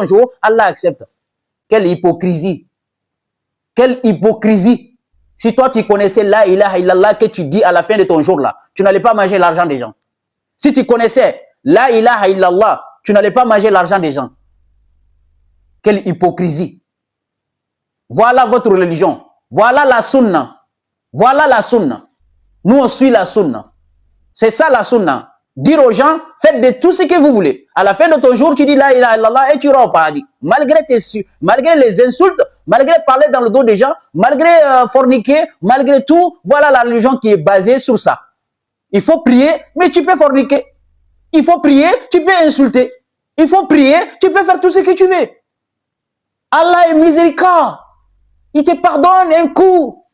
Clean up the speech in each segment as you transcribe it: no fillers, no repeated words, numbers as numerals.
jour, Allah accepte. Quelle hypocrisie. Quelle hypocrisie. Si toi tu connaissais la ilaha illallah que tu dis à la fin de ton jour là, tu n'allais pas manger l'argent des gens. Si tu connaissais la ilaha illallah, tu n'allais pas manger l'argent des gens. Quelle hypocrisie. Voilà votre religion. Voilà la sunna. Voilà la sunna. Nous on suit la sunna. C'est ça la sunna. Dire aux gens, faites de tout ce que vous voulez. À la fin de ton jour, tu dis la ilaha illallah et tu iras au paradis. Malgré les insultes, malgré parler dans le dos des gens, malgré forniquer, malgré tout, voilà la religion qui est basée sur ça. Il faut prier, mais tu peux forniquer. Il faut prier, tu peux insulter. Il faut prier, tu peux faire tout ce que tu veux. Allah est miséricorde. Il te pardonne un coup.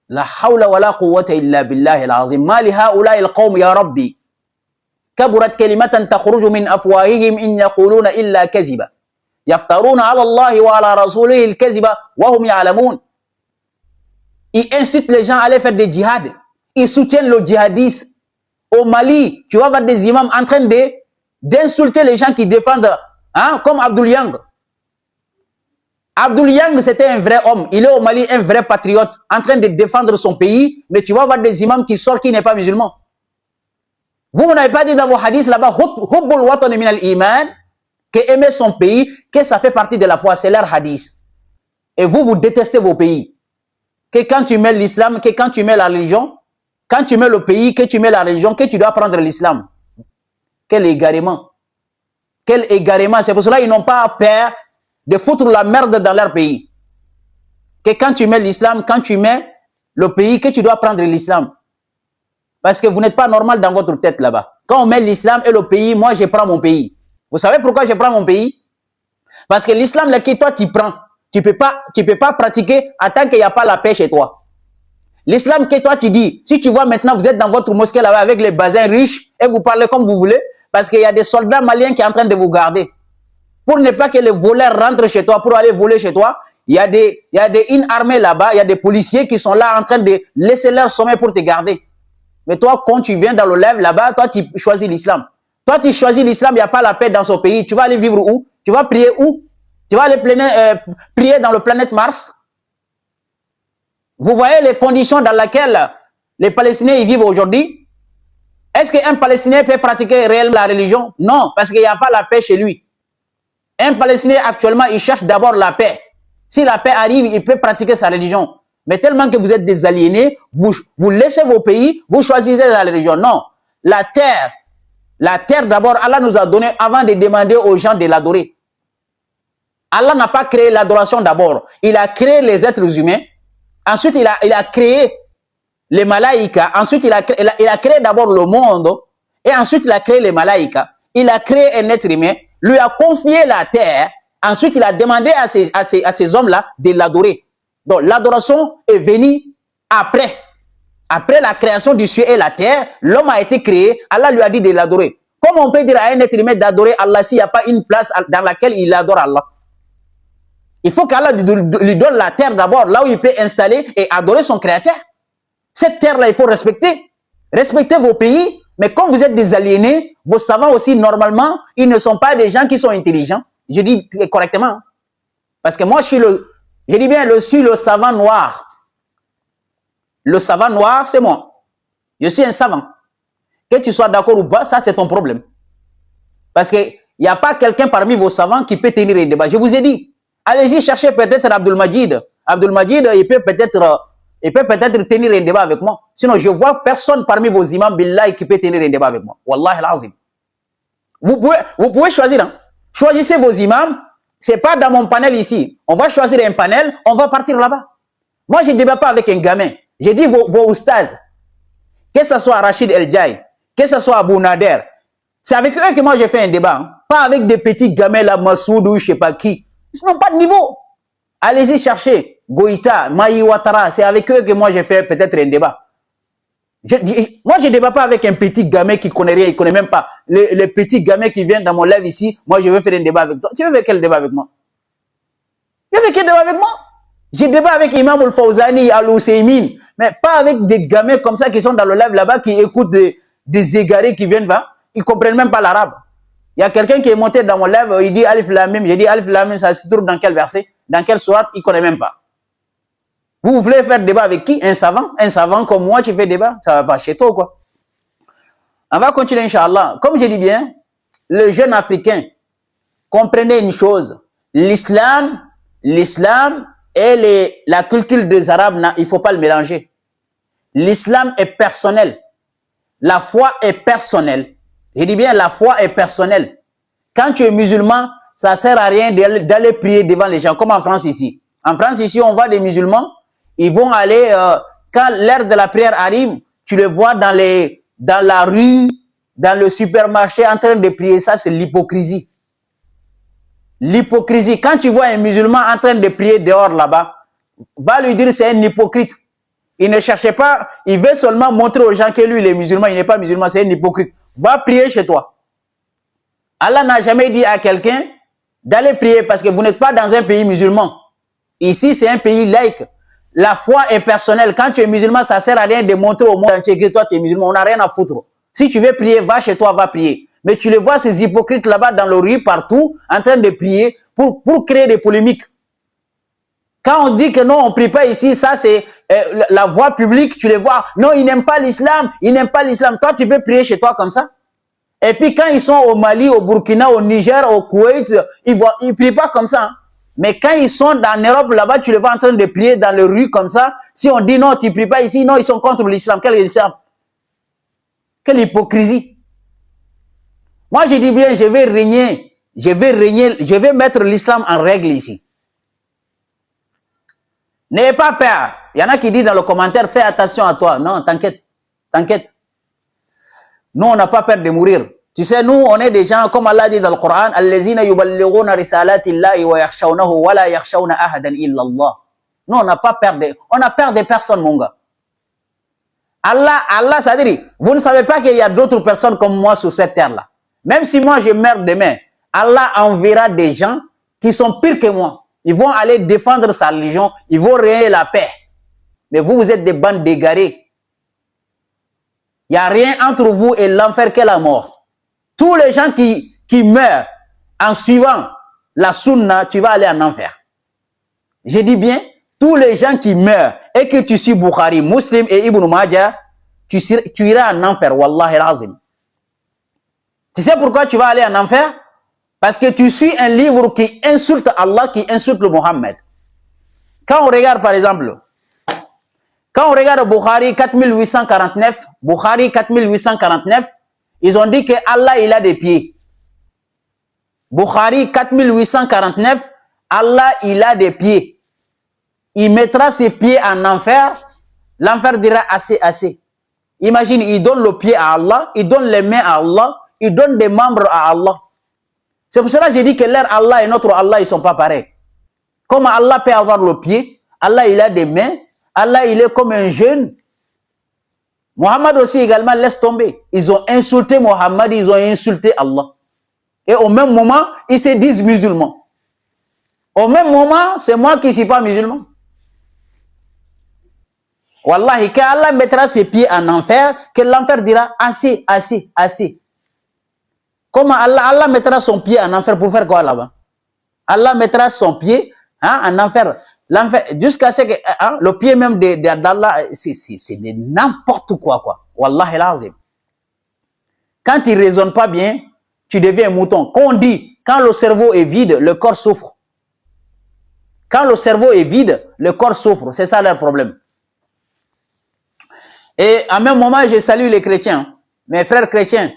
La hawla wa la quwwata illa billahi al-azim. Ma li haula'i al-qawm ya rabbi. كبرت كلمة تخرج من أفواههم إن يقولون إلا كذبا يفترون على الله وعلى رسوله الكذب وهم يعلمون. Ils incitent les gens à aller faire des djihad. Ils soutiennent le djihadisme. Au Mali, tu vas voir des imams en train d'insulter les gens qui défendent, hein, comme Abdoul Yang. Abdoul Yang, c'était un vrai homme. Il est au Mali un vrai patriote en train de défendre son pays. Mais tu vas voir des imams qui sortent qui n'est pas musulman. Vous n'avez pas dit dans vos hadiths là-bas, que aimer son pays, que ça fait partie de la foi, c'est leur hadith. Et vous, vous détestez vos pays. Que quand tu mets l'islam, que quand tu mets la religion, quand tu mets le pays, que tu mets la religion, que tu dois prendre l'islam. Quel égarement. Quel égarement. C'est pour cela qu'ils n'ont pas peur de foutre la merde dans leur pays. Que quand tu mets l'islam, quand tu mets le pays, que tu dois prendre l'islam. Parce que vous n'êtes pas normal dans votre tête là-bas. Quand on met l'islam et le pays, moi je prends mon pays. Vous savez pourquoi je prends mon pays? Parce que l'islam là que toi tu prends, tu peux pas pratiquer en tant qu'il n'y a pas la paix chez toi. L'islam que toi tu dis, si tu vois maintenant vous êtes dans votre mosquée là-bas avec les bazins riches et vous parlez comme vous voulez, parce qu'il y a des soldats maliens qui sont en train de vous garder. Pour ne pas que les voleurs rentrent chez toi, pour aller voler chez toi, il y a une armée là-bas, il y a des policiers qui sont là en train de laisser leur sommeil pour te garder. Mais toi, quand tu viens dans le lève là-bas, toi, tu choisis l'islam. Toi, tu choisis l'islam, il n'y a pas la paix dans ce pays. Tu vas aller vivre où? Tu vas prier où? Tu vas aller prier dans le planète Mars? Vous voyez les conditions dans lesquelles les Palestiniens y vivent aujourd'hui? Est-ce qu'un Palestinien peut pratiquer réellement la religion? Non, parce qu'il n'y a pas la paix chez lui. Un Palestinien, actuellement, il cherche d'abord la paix. Si la paix arrive, il peut pratiquer sa religion. Mais tellement que vous êtes des aliénés, vous laissez vos pays, vous choisissez la religion. Non. La terre d'abord, Allah nous a donné avant de demander aux gens de l'adorer. Allah n'a pas créé l'adoration d'abord. Il a créé les êtres humains. Ensuite, il a créé les malaïkas. Ensuite, il a créé d'abord le monde. Et ensuite, il a créé les malaïkas. Il a créé un être humain, lui a confié la terre. Ensuite, il a demandé à ces hommes-là de l'adorer. Donc, l'adoration est venue après. Après la création du ciel et la terre, l'homme a été créé, Allah lui a dit de l'adorer. Comment on peut dire à un être humain d'adorer Allah s'il n'y a pas une place dans laquelle il adore Allah? Il faut qu'Allah lui donne la terre d'abord, là où il peut installer et adorer son créateur. Cette terre-là, il faut respecter. Respectez vos pays, mais comme vous êtes des aliénés, vos savants aussi, normalement, ils ne sont pas des gens qui sont intelligents. Je dis correctement. Parce que moi, je dis bien, je suis le savant noir. Le savant noir, c'est moi. Je suis un savant. Que tu sois d'accord ou pas, ça c'est ton problème. Parce qu'il n'y a pas quelqu'un parmi vos savants qui peut tenir un débat. Je vous ai dit, allez-y chercher peut-être Abdul Majid. Abdul Majid, il peut peut-être tenir un débat avec moi. Sinon, je vois personne parmi vos imams billahi qui peut tenir un débat avec moi. Wallahi al-azim. Vous pouvez choisir. Hein. Choisissez vos imams. C'est pas dans mon panel ici. On va choisir un panel, on va partir là-bas. Moi, je ne débat pas avec un gamin. J'ai dit vos oustaz. Que ce soit Rachid El Djaï, que ce soit Abou Nader. C'est avec eux que moi j'ai fait un débat. Hein. Pas avec des petits gamins là, Massoud ou je sais pas qui. Ils n'ont pas de niveau. Allez-y chercher Goïta, Maï Ouattara. C'est avec eux que moi j'ai fait peut-être un débat. Moi, je ne débat pas avec un petit gamin qui connaît rien, il connaît même pas. Les petits gamins qui viennent dans mon live ici, moi, je veux faire un débat avec toi. Tu veux faire quel débat avec moi? Tu veux faire quel débat avec moi? Je débat avec Imam Al-Fawzani, Al-Husaymin, mais pas avec des gamins comme ça qui sont dans le live là-bas, qui écoutent des égarés qui viennent, ils comprennent même pas l'arabe. Il y a quelqu'un qui est monté dans mon live, il dit Alif Lam Mim. J'ai dit Alif Lam Mim, ça se trouve dans quel verset? Dans quelle sourate? Il ne connaît même pas. Vous voulez faire débat avec qui? Un savant? Un savant comme moi, tu fais débat? Ça va pas chez toi, quoi. On va continuer, Inch'Allah. Comme je dis bien, le jeune Africain, comprenez une chose. L'islam et la culture des Arabes, il ne faut pas le mélanger. L'islam est personnel. La foi est personnelle. Je dis bien, la foi est personnelle. Quand tu es musulman, ça ne sert à rien d'aller prier devant les gens, comme en France ici. En France ici, on voit des musulmans, ils vont aller, quand l'heure de la prière arrive, tu les vois dans la rue, dans le supermarché, en train de prier. Ça, c'est l'hypocrisie. L'hypocrisie. Quand tu vois un musulman en train de prier dehors là-bas, va lui dire c'est un hypocrite. Il ne cherchait pas, il veut seulement montrer aux gens que lui, il est musulman, il n'est pas musulman, c'est un hypocrite. Va prier chez toi. Allah n'a jamais dit à quelqu'un d'aller prier parce que vous n'êtes pas dans un pays musulman. Ici, c'est un pays laïque. La foi est personnelle. Quand tu es musulman, ça ne sert à rien de montrer au monde entier que toi, tu es musulman. On n'a rien à foutre. Si tu veux prier, va chez toi, va prier. Mais tu les vois, ces hypocrites là-bas dans le rue, partout, en train de prier pour créer des polémiques. Quand on dit que non, on ne prie pas ici, ça c'est la voie publique, tu les vois. Non, ils n'aiment pas l'islam, ils n'aiment pas l'islam. Toi, tu peux prier chez toi comme ça. Et puis quand ils sont au Mali, au Burkina, au Niger, au Koweït, ils ne prient pas comme ça. Hein. Mais quand ils sont en Europe, là-bas, tu les vois en train de prier dans les rues comme ça. Si on dit non, tu ne pries pas ici, non, ils sont contre l'islam. Quel islam? Quelle hypocrisie. Moi, je dis bien, je vais régner, je vais mettre l'islam en règle ici. N'ayez pas peur. Il y en a qui disent dans le commentaire, fais attention à toi. Non, t'inquiète. T'inquiète. Nous, on n'a pas peur de mourir. Tu sais, nous, on est des gens, comme Allah dit dans le Coran, Allazina yuballighuna risalatillahi wa yakhshawnahu wa la yakhshawna ahadan illa Allah. Nous, on n'a pas peur on a peur des personnes, mon gars. Allah, ça dit, vous ne savez pas qu'il y a d'autres personnes comme moi sur cette terre-là. Même si moi, je meurs demain, Allah enverra des gens qui sont pires que moi. Ils vont aller défendre sa religion, ils vont régner la paix. Mais vous, vous êtes des bandes d'égarés. Il n'y a rien entre vous et l'enfer que la mort. Tous les gens qui meurent en suivant la sunna, tu vas aller en enfer. Je dis bien, tous les gens qui meurent et que tu suis Bukhari, Muslim et Ibn Majah, tu iras en enfer, Wallahi l'azim. Tu sais pourquoi tu vas aller en enfer? Parce que tu suis un livre qui insulte Allah, qui insulte le Mohammed. Quand on regarde par exemple, quand on regarde Bukhari 4849, Bukhari 4849, ils ont dit que Allah il a des pieds. Bukhari 4849, Allah il a des pieds. Il mettra ses pieds en enfer, l'enfer dira assez, assez. Imagine, il donne le pied à Allah, il donne les mains à Allah, il donne des membres à Allah. C'est pour cela que j'ai dit que leur Allah et notre Allah, ils ne sont pas pareils. Comme Allah peut avoir le pied, Allah il a des mains, Allah il est comme un jeune. Mohammed aussi également, laisse tomber. Ils ont insulté Mohammed, ils ont insulté Allah. Et au même moment, ils se disent musulmans. Au même moment, c'est moi qui ne suis pas musulman. Wallahi, quand Allah mettra ses pieds en enfer, que l'enfer dira assez, assez, assez. Comment Allah mettra son pied en enfer pour faire quoi là-bas? Allah mettra son pied en enfer. L'enfer, jusqu'à ce que le pied même d'Allah, c'est n'importe quoi. Wallahi l'azim. Quand il ne raisonne pas bien, tu deviens un mouton. Quand on dit, quand le cerveau est vide, le corps souffre. Quand le cerveau est vide, le corps souffre. C'est ça leur problème. Et en même moment, je salue les chrétiens. Mes frères chrétiens,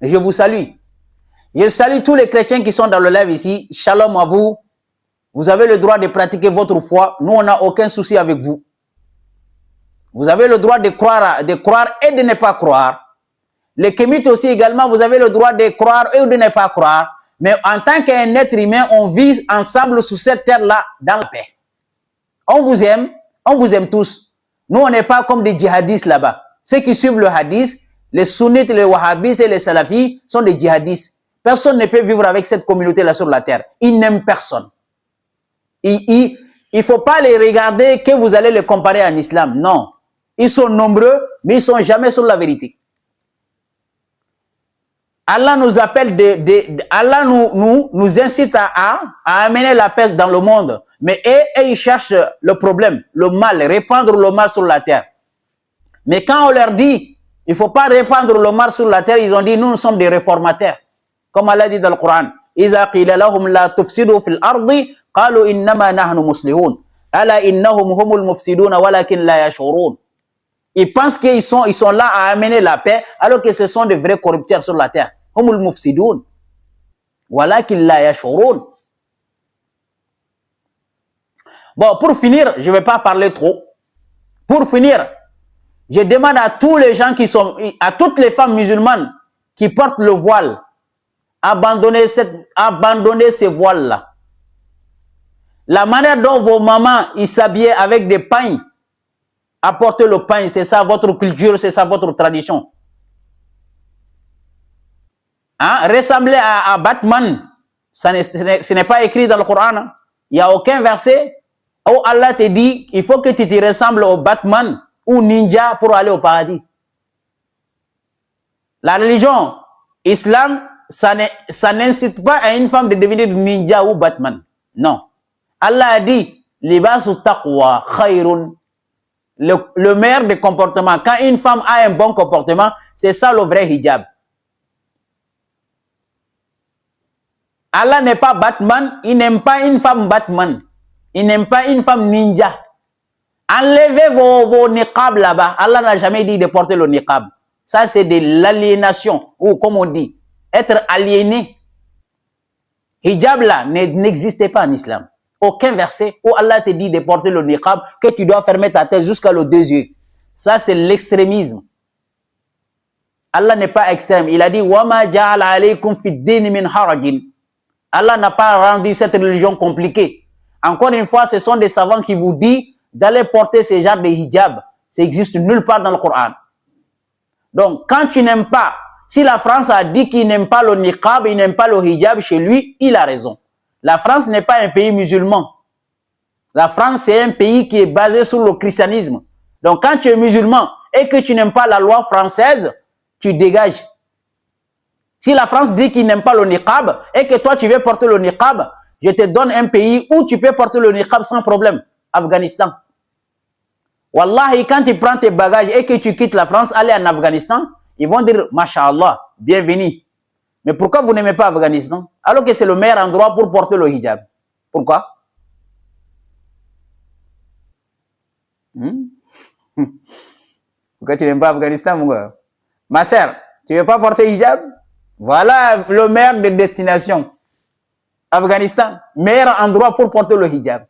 je vous salue. Je salue tous les chrétiens qui sont dans le live ici. Shalom à vous. Vous avez le droit de pratiquer votre foi. Nous, on n'a aucun souci avec vous. Vous avez le droit de croire et de ne pas croire. Les kémites aussi également, vous avez le droit de croire et de ne pas croire. Mais en tant qu'un être humain, on vit ensemble sur cette terre-là dans la paix. On vous aime tous. Nous, on n'est pas comme des djihadistes là-bas. Ceux qui suivent le hadith, les sunnites, les wahhabistes et les salafis sont des djihadistes. Personne ne peut vivre avec cette communauté-là sur la terre. Ils n'aiment personne. Il ne faut pas les regarder que vous allez les comparer en islam. Non. Ils sont nombreux, mais ils ne sont jamais sur la vérité. Allah nous appelle, Allah nous incite à amener la paix dans le monde. Mais ils cherchent le problème, le mal, répandre le mal sur la terre. Mais quand on leur dit, il ne faut pas répandre le mal sur la terre, ils ont dit, nous sommes des réformateurs. Comme Allah dit dans le Coran, إِذَا قِيلَ لَهُمْ لَا تُفْسِدُوا فِي الْأَرْضِ قَالُوا إِنَّمَا نَحْنُ مُصْلِحُونَ أَلَا إِنَّهُمْ هُمُ الْمُفْسِدُونَ وَلَكِنْ لَا يَشْعُرُونَ. Ils pensent qu'ils sont là à amener la paix, alors que ce sont des vrais corrupteurs sur la terre. هُمُ الْمُفْسِدُونَ وَلَكِنْ لَا يَشْعُرُونَ. Bon, pour finir, je ne vais pas parler trop. Pour finir, je demande à tous les gens qui sont, à toutes les femmes musulmanes qui portent le voile, abandonnez ces voiles-là. La manière dont vos mamans s'habillaient avec des pains, apporter le pain, c'est ça votre culture, c'est ça votre tradition. Hein? Ressembler à Batman, ce n'est pas écrit dans le Coran. Hein? Il n'y a aucun verset où Allah te dit il faut que tu te ressembles au Batman ou ninja pour aller au paradis. La religion, islam, ça n'incite pas à une femme de devenir ninja ou Batman. Non. Allah a dit, libasu taqwa khayrun. Le meilleur des comportements. Quand une femme a un bon comportement, c'est ça le vrai hijab. Allah n'est pas Batman, il n'aime pas une femme Batman. Il n'aime pas une femme ninja. Enlevez vos niqab là-bas. Allah n'a jamais dit de porter le niqab. Ça, c'est de l'aliénation, ou comme on dit, être aliéné. Hijab là n'existait pas en islam. Aucun verset où Allah te dit de porter le niqab, que tu dois fermer ta tête jusqu'à les 2 yeux. Ça, c'est l'extrémisme. Allah n'est pas extrême. Il a dit, وَمَا جَعَلَ عَلَيْكُمْ فِي الدِّينِ مِنْ حَرَجٍ. Allah n'a pas rendu cette religion compliquée. Encore une fois, ce sont des savants qui vous disent d'aller porter ce genre de hijab. Ça existe nulle part dans le Coran. Donc, quand tu n'aimes pas, si la France a dit qu'il n'aime pas le niqab, il n'aime pas le hijab chez lui, il a raison. La France n'est pas un pays musulman. La France, c'est un pays qui est basé sur le christianisme. Donc, quand tu es musulman et que tu n'aimes pas la loi française, tu dégages. Si la France dit qu'il n'aime pas le niqab et que toi, tu veux porter le niqab, je te donne un pays où tu peux porter le niqab sans problème. Afghanistan. Wallahi, quand tu prends tes bagages et que tu quittes la France, aller en Afghanistan, ils vont dire, Masha'Allah, bienvenue. Mais pourquoi vous n'aimez pas Afghanistan? Alors que c'est le meilleur endroit pour porter le hijab. Pourquoi? Pourquoi tu n'aimes pas Afghanistan, mon gars? Ma sœur, tu ne veux pas porter hijab? Voilà le meilleur des destinations. Afghanistan, meilleur endroit pour porter le hijab.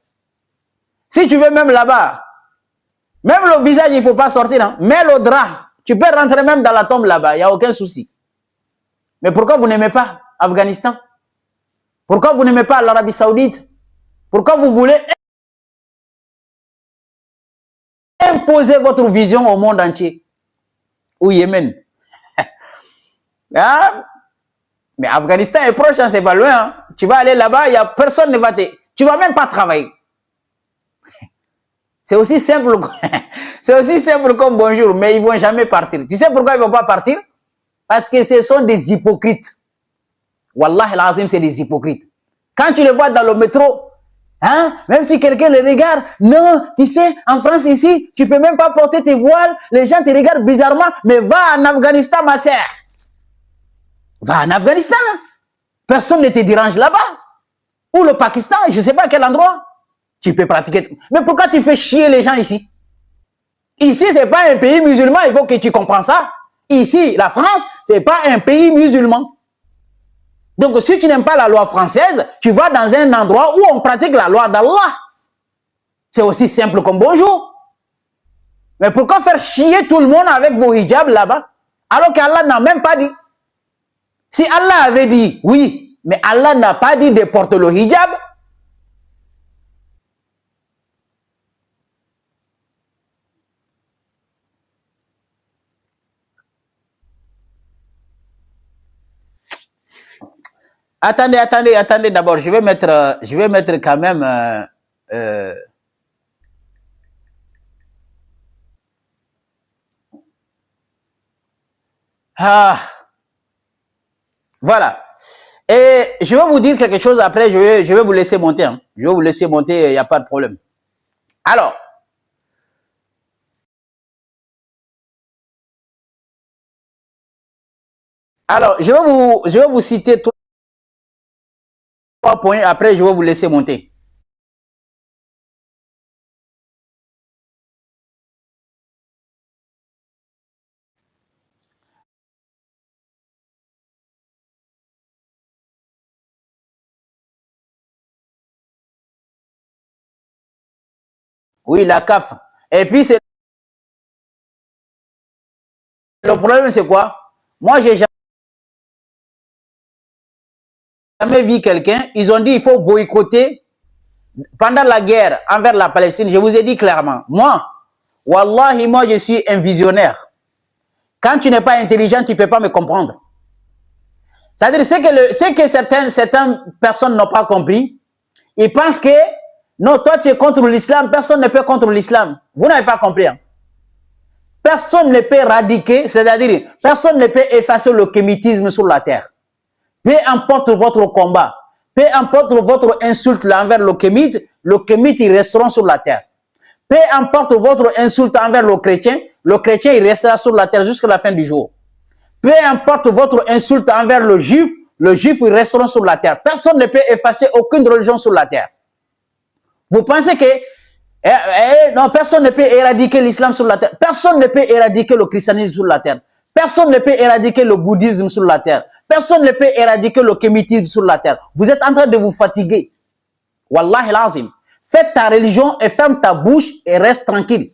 Si tu veux même là-bas, même le visage, il ne faut pas sortir. Hein? Mais le drap, tu peux rentrer même dans la tombe là-bas, il n'y a aucun souci. Mais pourquoi vous n'aimez pas Afghanistan? Pourquoi vous n'aimez pas l'Arabie Saoudite? Pourquoi vous voulez imposer votre vision au monde entier? Ou Yémen? Ah, mais Afghanistan est proche, hein, c'est pas loin. Hein. Tu vas aller là-bas, il y a personne ne va te... Tu vas même pas travailler. C'est aussi simple, c'est aussi simple comme bonjour, mais ils vont jamais partir. Tu sais pourquoi ils vont pas partir? Parce que ce sont des hypocrites. Wallah al-azim, c'est des hypocrites. Quand tu les vois dans le métro, hein, même si quelqu'un les regarde, non, tu sais, en France ici, tu peux même pas porter tes voiles, les gens te regardent bizarrement, mais va en Afghanistan, ma sœur. Va en Afghanistan. Personne ne te dérange là-bas. Ou le Pakistan, je sais pas à quel endroit. Tu peux pratiquer. Mais pourquoi tu fais chier les gens ici? Ici, c'est pas un pays musulman, il faut que tu comprennes ça. Ici, la France, c'est pas un pays musulman. Donc, si tu n'aimes pas la loi française, tu vas dans un endroit où on pratique la loi d'Allah. C'est aussi simple comme bonjour. Mais pourquoi faire chier tout le monde avec vos hijabs là-bas? Alors qu'Allah n'a même pas dit. Si Allah avait dit, oui, mais Allah n'a pas dit de porter le hijab. Attendez d'abord, je vais mettre quand même Voilà. Et je vais vous dire quelque chose après, je vais vous laisser monter. Hein. Je vais vous laisser monter, il n'y a pas de problème. Alors, je vais vous citer 3 points, après je vais vous laisser monter. Oui, la CAF. Et puis, le problème, c'est quoi? Moi, j'ai jamais vu quelqu'un, ils ont dit il faut boycotter pendant la guerre envers la Palestine. Je vous ai dit clairement, moi, wallahi, moi, je suis un visionnaire. Quand tu n'es pas intelligent, tu ne peux pas me comprendre. C'est-à-dire, ce que certaines personnes n'ont pas compris, ils pensent que, non, toi, tu es contre l'islam, personne ne peut contre l'islam. Vous n'avez pas compris. Hein? Personne ne peut éradiquer, c'est-à-dire, personne ne peut effacer le kémitisme sur la terre. Peu importe votre combat, peu importe votre insulte envers le kémite, ils resteront sur la terre. Peu importe votre insulte envers le chrétien, il restera sur la terre jusqu'à la fin du jour. Peu importe votre insulte envers le juif, ils resteront sur la terre. Personne ne peut effacer aucune religion sur la terre. Vous pensez que non, personne ne peut éradiquer l'islam sur la terre. Personne ne peut éradiquer le christianisme sur la terre. Personne ne peut éradiquer le bouddhisme sur la terre. Personne ne peut éradiquer le kémitisme sur la terre. Vous êtes en train de vous fatiguer. Wallahi lazim. Fais ta religion et ferme ta bouche et reste tranquille.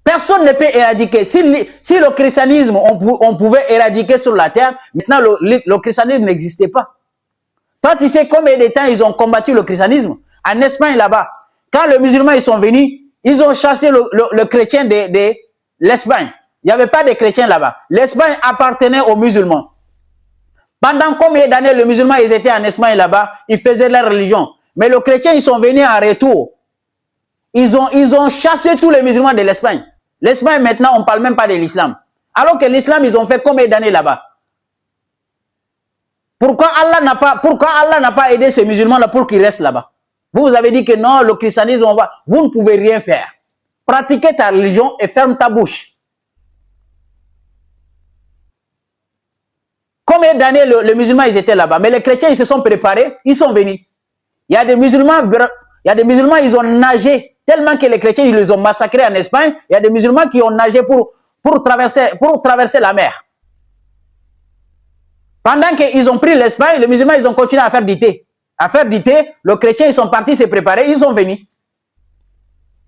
Personne ne peut éradiquer. Si le christianisme, on pouvait éradiquer sur la terre, maintenant le christianisme n'existait pas. Toi, tu sais combien de temps ils ont combattu le christianisme? En Espagne, là-bas. Quand les musulmans ils sont venus, ils ont chassé le chrétien de l'Espagne. Il n'y avait pas de chrétiens là-bas. L'Espagne appartenait aux musulmans. Pendant combien d'années les musulmans ils étaient en Espagne là-bas, ils faisaient leur religion. Mais les chrétiens, ils sont venus en retour. Ils ont chassé tous les musulmans de l'Espagne. L'Espagne, maintenant, on ne parle même pas de l'islam. Alors que l'islam, ils ont fait combien d'années là-bas? Pourquoi Allah n'a pas aidé ces musulmans-là pour qu'ils restent là-bas? Vous avez dit que non, le christianisme, vous ne pouvez rien faire. Pratiquez ta religion et ferme ta bouche. Combien d'années les musulmans ils étaient là-bas? Mais les chrétiens, ils se sont préparés, ils sont venus. Il y a des musulmans, ils ont nagé tellement que les chrétiens, ils les ont massacrés en Espagne. Il y a des musulmans qui ont nagé pour traverser la mer. Pendant qu'ils ont pris l'Espagne, les musulmans, ils ont continué à faire du thé. Les chrétiens, ils sont partis se préparer, ils sont venus.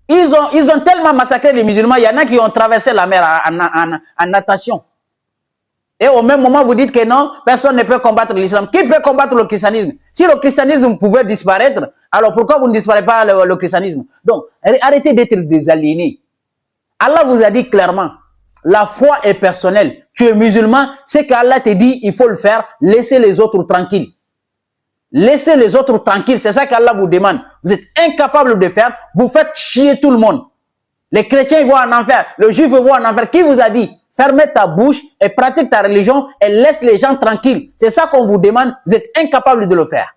Ils ont tellement massacré les musulmans, il y en a qui ont traversé la mer en natation. Et au même moment, vous dites que non, personne ne peut combattre l'islam. Qui peut combattre le christianisme? Si le christianisme pouvait disparaître, alors pourquoi vous ne disparaissez pas le christianisme? Donc, arrêtez d'être des aliénés. Allah vous a dit clairement, la foi est personnelle. Tu es musulman, c'est qu'Allah te dit, il faut le faire, laissez les autres tranquilles. Laissez les autres tranquilles, c'est ça qu'Allah vous demande. Vous êtes incapable de faire, vous faites chier tout le monde. Les chrétiens ils vont en enfer, les juifs vont en enfer. Qui vous a dit? Fermez ta bouche et pratique ta religion et laisse les gens tranquilles. C'est ça qu'on vous demande, vous êtes incapable de le faire.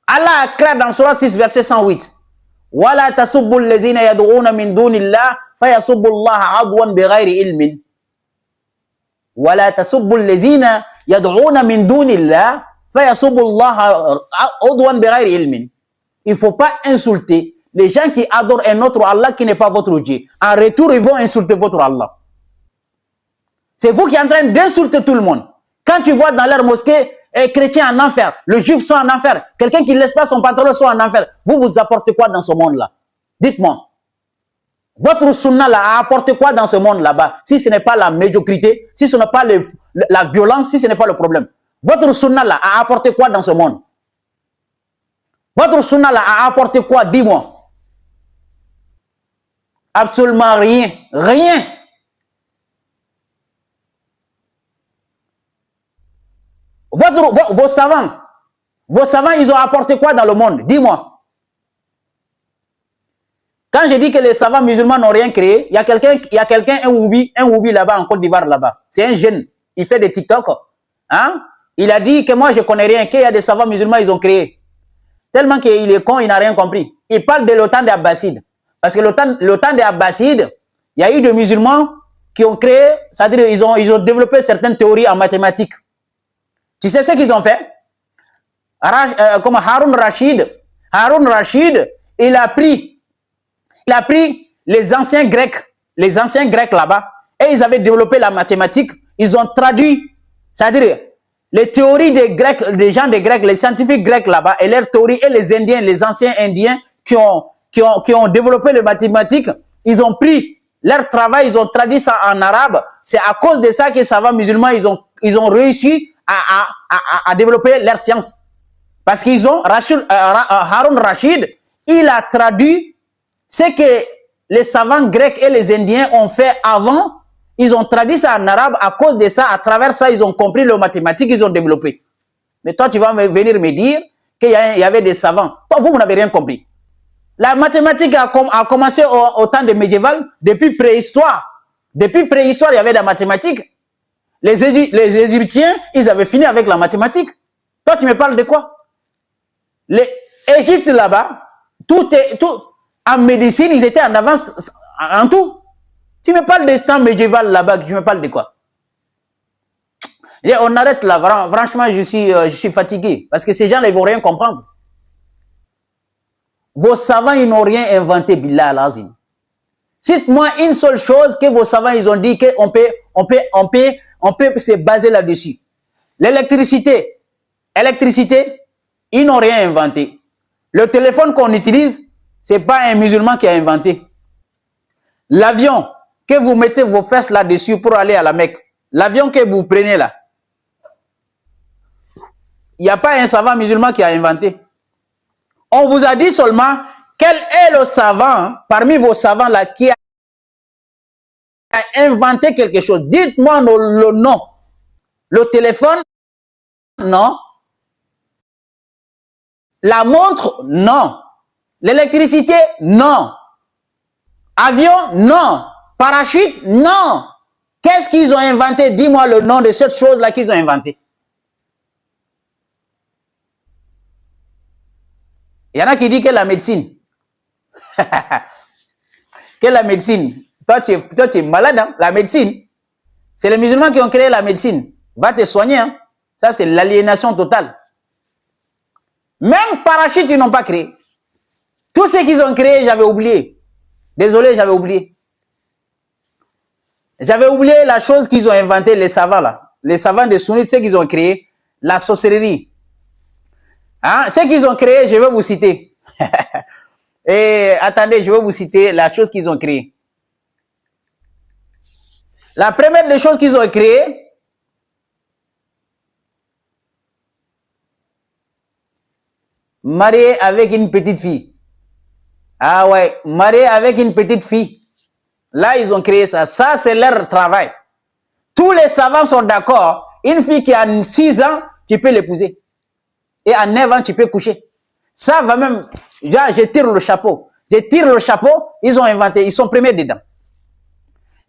Allah a clair dans Surah 6, verset 108. وَلَا تَسُبُّوا الَّذِينَ يَدْعُونَ مِن دُونِ اللَّهِ فَيَسُبُّوا اللَّهَ عَدْوًا بِغَيْرِ عِلْمٍ وَلَا تَسُبُّوا الَّذِينَ يَدْعُونَ مِن دُونِ اللَّهِ فَيَسُبُّوا اللَّهَ عَدْوًا بِغَيْرِ عِلْمٍ. Il ne faut pas insulter les gens qui adorent un autre Allah qui n'est pas votre Dieu. En retour, ils vont insulter votre Allah. C'est vous qui êtes en train d'insulter tout le monde. Quand tu vois dans leur mosquée, un chrétien en enfer, le juif soit en enfer, quelqu'un qui ne laisse pas son pantalon soit en enfer, vous apportez quoi dans ce monde-là? Dites-moi. Votre sunna là a apporté quoi dans ce monde là-bas? Si ce n'est pas la médiocrité, si ce n'est pas la violence, si ce n'est pas le problème. Votre sunna là a apporté quoi dans ce monde? Votre sunna là a apporté quoi? Dis-moi. Absolument rien. Rien. Vos savants, ils ont apporté quoi dans le monde? Dis-moi. Quand je dis que les savants musulmans n'ont rien créé, il y a quelqu'un, un Woubi là-bas en Côte d'Ivoire là-bas. C'est un jeune, il fait des TikTok. Hein? Il a dit que moi je connais rien, qu'il y a des savants musulmans, ils ont créé. Tellement qu'il est con, il n'a rien compris. Il parle de l'OTAN des Abbassides. Parce que l'OTAN des Abbassides, il y a eu des musulmans qui ont créé, c'est-à-dire ils ont développé certaines théories en mathématiques. Tu sais ce qu'ils ont fait? Comme Haroun Rachid, il a pris les anciens Grecs là-bas, et ils avaient développé la mathématique, ils ont traduit, c'est-à-dire les théories des gens des Grecs, les scientifiques grecs là-bas, et leurs théories, et les Indiens, les anciens Indiens qui ont développé les mathématiques, ils ont pris leur travail, ils ont traduit ça en arabe. C'est à cause de ça que les savants musulmans, ils ont réussi à développer leur science. Parce qu'ils ont, Haroun Rachid, il a traduit ce que les savants grecs et les Indiens ont fait avant. Ils ont traduit ça en arabe. À cause de ça, à travers ça, ils ont compris les mathématiques, ils ont développé. Mais toi, tu vas venir me dire qu'il y avait des savants. Toi, vous n'avez rien compris. La mathématique a commencé au temps de médiéval, depuis préhistoire. Depuis préhistoire, il y avait de la mathématique. Les Égyptiens, ils avaient fini avec la mathématique. Toi, tu me parles de quoi? L'Égypte là-bas, en médecine, ils étaient en avance en tout. Tu me parles des temps médiéval là-bas, tu me parles de quoi? Et on arrête là, franchement, je suis fatigué. Parce que ces gens-là, ils vont rien comprendre. Vos savants, ils n'ont rien inventé, billah al-azim. Cite-moi une seule chose que vos savants, ils ont dit qu'on peut se baser là-dessus. L'électricité, ils n'ont rien inventé. Le téléphone qu'on utilise, c'est pas un musulman qui a inventé. L'avion, que vous mettez vos fesses là-dessus pour aller à la Mecque, l'avion que vous prenez là, il n'y a pas un savant musulman qui a inventé. On vous a dit seulement quel est le savant, parmi vos savants là, qui a inventé quelque chose. Dites-moi le nom. Le téléphone, non. La montre, non. L'électricité, non. Avion, non. Parachute, non. Qu'est-ce qu'ils ont inventé? Dis-moi le nom de cette chose-là qu'ils ont inventé. Il y en a qui disent que la médecine. Que la médecine. Toi, tu es malade, hein? La médecine. C'est les musulmans qui ont créé la médecine. Va te soigner, hein? Ça, c'est l'aliénation totale. Même parachute, ils n'ont pas créé. Tout ce qu'ils ont créé, j'avais oublié. Désolé, j'avais oublié. J'avais oublié la chose qu'ils ont inventée, les savants là. Les savants des sunnites, ce qu'ils ont créé, la sorcellerie. Hein? Ce qu'ils ont créé, je vais vous citer. Et attendez, je vais vous citer la chose qu'ils ont créée. La première des choses qu'ils ont créées, marié avec une petite fille. Ah ouais, marié avec une petite fille. Là, ils ont créé ça. Ça, c'est leur travail. Tous les savants sont d'accord. Une fille qui a 6 ans, tu peux l'épouser. Et à 9 ans, tu peux coucher. Ça va même... Je tire le chapeau. Je tire le chapeau. Ils ont inventé. Ils sont premiers dedans.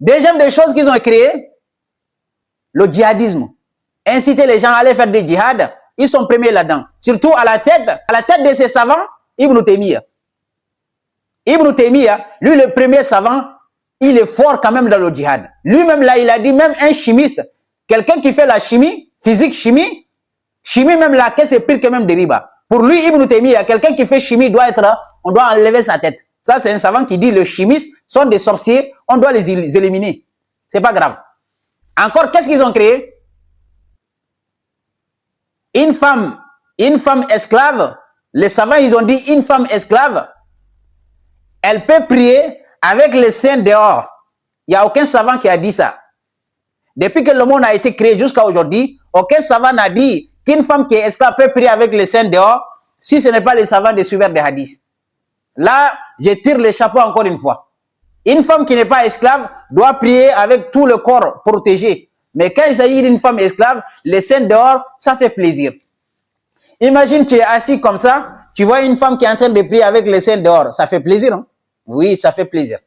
Deuxième des choses qu'ils ont créées, le djihadisme. Inciter les gens à aller faire des djihad. Ils sont premiers là-dedans. Surtout à la tête de ces savants, Ibn Taymiyyah. Ibn Taymiyyah, lui, le premier savant, il est fort quand même dans le djihad. Lui-même, là, il a dit, même un chimiste, quelqu'un qui fait la chimie, physique, chimie même là, que c'est pire que même des riba. Pour lui, Ibn Taymiyyah, quelqu'un qui fait chimie on doit enlever sa tête. Ça, c'est un savant qui dit, les chimistes sont des sorciers, on doit les éliminer. C'est pas grave. Encore, qu'est-ce qu'ils ont créé? Une femme esclave, les savants, ils ont dit, une femme esclave, elle peut prier avec les seins dehors. Il n'y a aucun savant qui a dit ça. Depuis que le monde a été créé jusqu'à aujourd'hui, aucun savant n'a dit qu'une femme qui est esclave peut prier avec les seins dehors, si ce n'est pas les savants des suiveurs des hadiths. Là, je tire le chapeau encore une fois. Une femme qui n'est pas esclave doit prier avec tout le corps protégé. Mais quand il s'agit d'une femme esclave, les seins dehors, ça fait plaisir. Imagine, tu es assis comme ça, tu vois une femme qui est en train de prier avec les seins dehors, ça fait plaisir, hein? Oui, ça fait plaisir.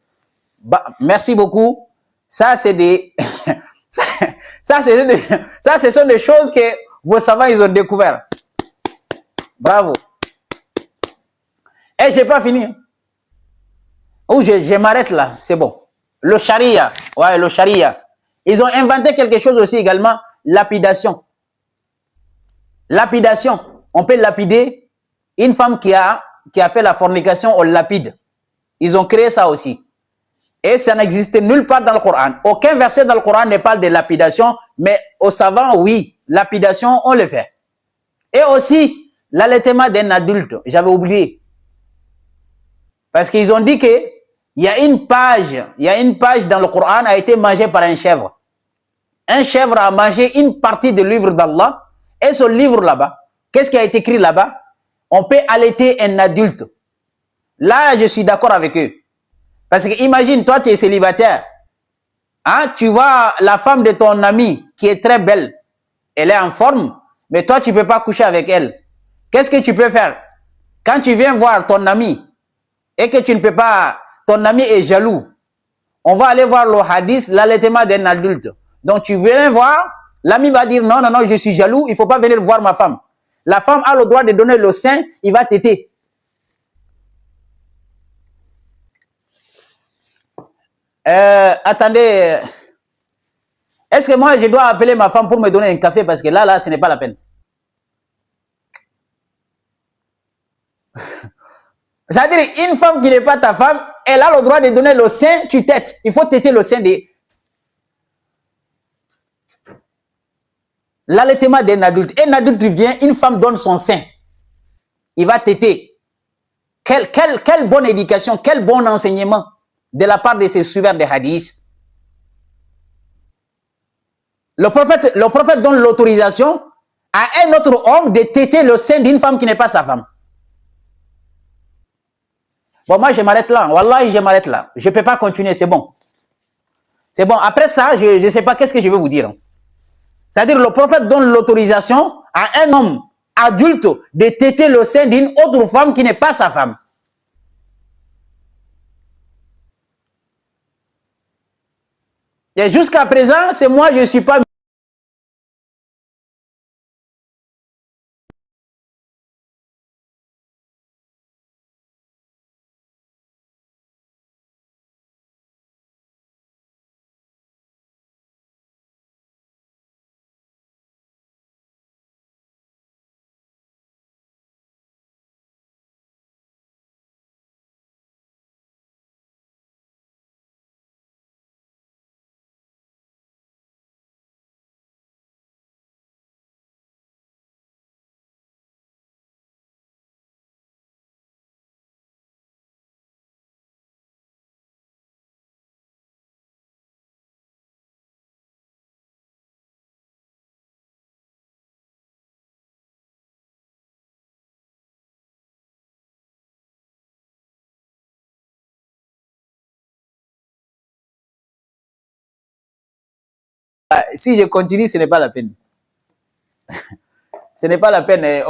Bah, merci beaucoup. Ça, c'est des... ça, ce sont des choses que vos savants, ils ont découvert. Bravo. Et j'ai pas fini. Ou je m'arrête là, c'est bon. Le charia, ouais, le charia. Ils ont inventé quelque chose aussi également, lapidation. Lapidation. On peut lapider une femme qui a fait la fornication, on lapide. Ils ont créé ça aussi. Et ça n'existe nulle part dans le Coran. Aucun verset dans le Coran ne parle de lapidation, mais aux savants, oui, lapidation, on le fait. Et aussi, l'allaitement d'un adulte, j'avais oublié. Parce qu'ils ont dit que il y a une page dans le Coran a été mangée par un chèvre. Un chèvre a mangé une partie du livre d'Allah, et ce livre là-bas, qu'est-ce qui a été écrit là-bas? On peut allaiter un adulte. Là, je suis d'accord avec eux. Parce que imagine, toi, tu es célibataire. Hein? Tu vois la femme de ton ami qui est très belle. Elle est en forme, mais toi, tu ne peux pas coucher avec elle. Qu'est-ce que tu peux faire? Quand tu viens voir ton ami et que tu ne peux pas, ton ami est jaloux, on va aller voir le hadith, l'allaitement d'un adulte. Donc, tu viens voir, l'ami va dire, non, non, non, je suis jaloux, il ne faut pas venir voir ma femme. La femme a le droit de donner le sein, il va téter. Attendez, est-ce que moi, je dois appeler ma femme pour me donner un café? Parce que là, ce n'est pas la peine. C'est-à-dire, une femme qui n'est pas ta femme, elle a le droit de donner le sein, tu têtes. Il faut téter le sein de... L'allaitement d'un adulte. Un adulte vient, une femme donne son sein. Il va téter. Quelle bonne éducation, quel bon enseignement de la part de ces suiveurs des hadiths. Le prophète donne l'autorisation à un autre homme de téter le sein d'une femme qui n'est pas sa femme. Bon, moi, je m'arrête là. Wallah, je m'arrête là. Je ne peux pas continuer, c'est bon. C'est bon. Après ça, je ne sais pas qu'est-ce que je vais vous dire. C'est-à-dire, le prophète donne l'autorisation à un homme adulte de téter le sein d'une autre femme qui n'est pas sa femme. Et jusqu'à présent, c'est moi, je ne suis pas... Si je continue, ce n'est pas la peine. Ce n'est pas la peine.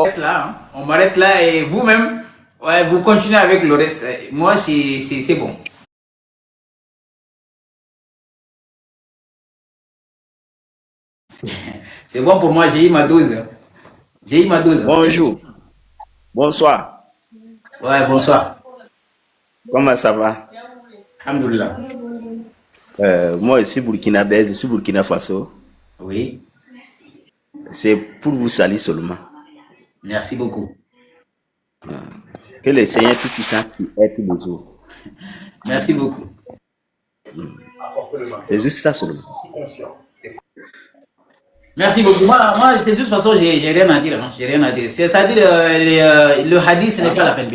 On m'arrête là et vous-même, ouais, vous continuez avec le reste. Moi, c'est bon. C'est bon pour moi, j'ai eu ma dose. J'ai eu ma dose. Bonjour. Bonsoir. Ouais, bonsoir. Comment ça va? Alhamdoulilah. Moi, je suis burkinabé, je suis Burkina Faso. Oui. C'est pour vous saluer seulement. Merci beaucoup. Que le Seigneur Tout-Puissant qui est tous les jours. Merci beaucoup. C'est juste ça seulement. Merci beaucoup. Moi de toute façon, j'ai rien à dire. Hein. J'ai rien à dire. C'est-à-dire, le hadith, ce n'est pas la peine.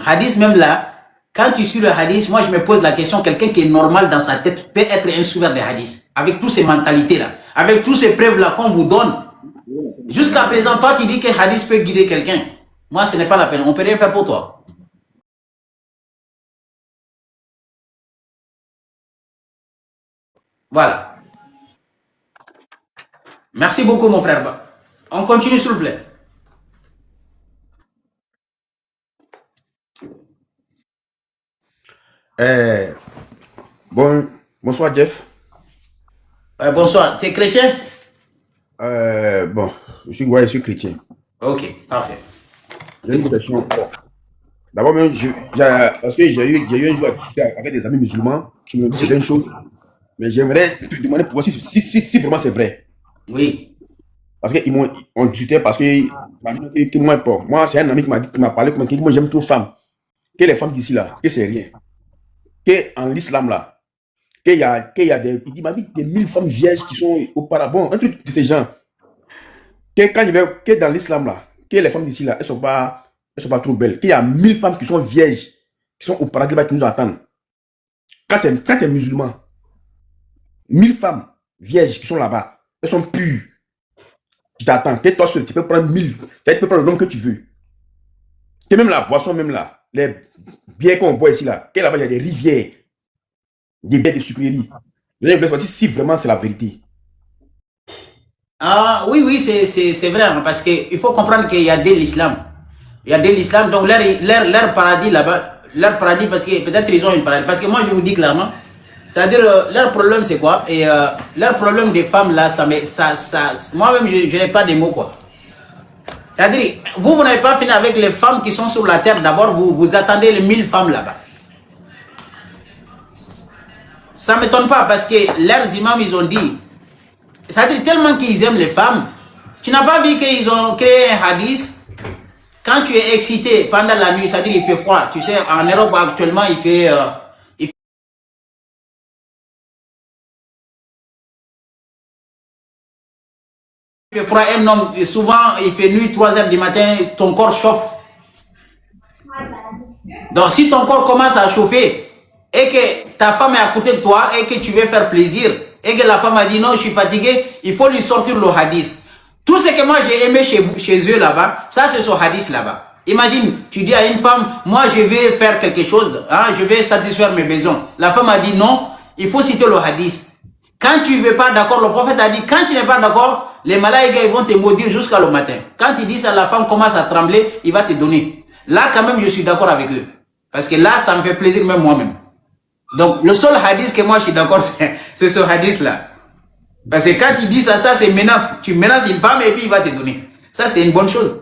Hadith, même là, quand tu suis le hadith, moi, je me pose la question, quelqu'un qui est normal dans sa tête peut être un suiveur des hadiths, avec toutes ces mentalités-là, avec tous ces preuves-là qu'on vous donne. Jusqu'à présent, toi, tu dis que hadith peut guider quelqu'un. Moi, ce n'est pas la peine. On ne peut rien faire pour toi. Voilà. Merci beaucoup, mon frère. On continue, s'il vous plaît. Euh, bonsoir Jeff. Bonsoir. Tu es chrétien? Bon, je suis chrétien. Ok, parfait. J'ai une question. Bon, d'abord, même, parce que j'ai eu un jour à discuter avec des amis musulmans qui me disent certaines choses, mais j'aimerais te demander pour voir si vraiment c'est vrai. Oui. Parce on discutait parce que moi, c'est un ami qui m'a parlé, qui moi j'aime trop femmes. Que les femmes d'ici là, que c'est rien. Que en l'islam là, qu'il y a des, il m'a dit des 1000 femmes vierges qui sont auparavant, un truc de ces gens. Que dans l'islam là, que les femmes d'ici là, elles sont pas trop belles. Qu'il y a 1000 femmes qui sont vierges, qui sont au paradis qui nous attendent. Quand tu es musulman, 1000 femmes vierges qui sont là-bas, elles sont pures. Tu t'attends, que toi seul, tu peux prendre 1000, tu peux prendre le nombre que tu veux. Que même la boisson, même là, les bières qu'on boit ici là, que là-bas il y a des rivières, des bières de sucreries. Je voulais savoir si vraiment c'est la vérité. Ah oui, c'est vrai, hein, parce qu'il faut comprendre qu'il y a de l'islam. Il y a de l'islam, donc leur paradis là-bas, leur paradis, parce que peut-être ils ont une paradis. Parce que moi je vous dis clairement, c'est-à-dire leur problème c'est quoi? Et leur problème des femmes là, moi-même je n'ai pas de mots quoi. C'est-à-dire, vous n'avez pas fini avec les femmes qui sont sur la terre, d'abord vous attendez les 1000 femmes là-bas. Ça ne m'étonne pas parce que leurs imams ils ont dit, c'est-à-dire tellement qu'ils aiment les femmes, tu n'as pas vu qu'ils ont créé un hadith. Quand tu es excité pendant la nuit, c'est-à-dire il fait froid. Tu sais, en Europe actuellement, il fait froid. Un homme, souvent, il fait nuit, 3 heures du matin, ton corps chauffe. Donc, si ton corps commence à chauffer et que ta femme est à côté de toi et que tu veux faire plaisir et que la femme a dit non, je suis fatigué, il faut lui sortir le hadith. Tout ce que moi j'ai aimé chez eux là-bas, ça c'est ce hadith là-bas. Imagine, tu dis à une femme, moi je vais faire quelque chose, hein, je vais satisfaire mes besoins. La femme a dit non, il faut citer le hadith. Quand tu ne veux pas d'accord, le prophète a dit, quand tu n'es pas d'accord, les malaïkas ils vont te maudire jusqu'à le matin. Quand il dit ça, la femme commence à trembler, il va te donner. Là quand même je suis d'accord avec eux. Parce que là ça me fait plaisir même moi-même. Donc le seul hadith que moi je suis d'accord, c'est ce hadith là. Parce que quand il dit ça, c'est menace. Tu menaces une femme et puis il va te donner. Ça, c'est une bonne chose.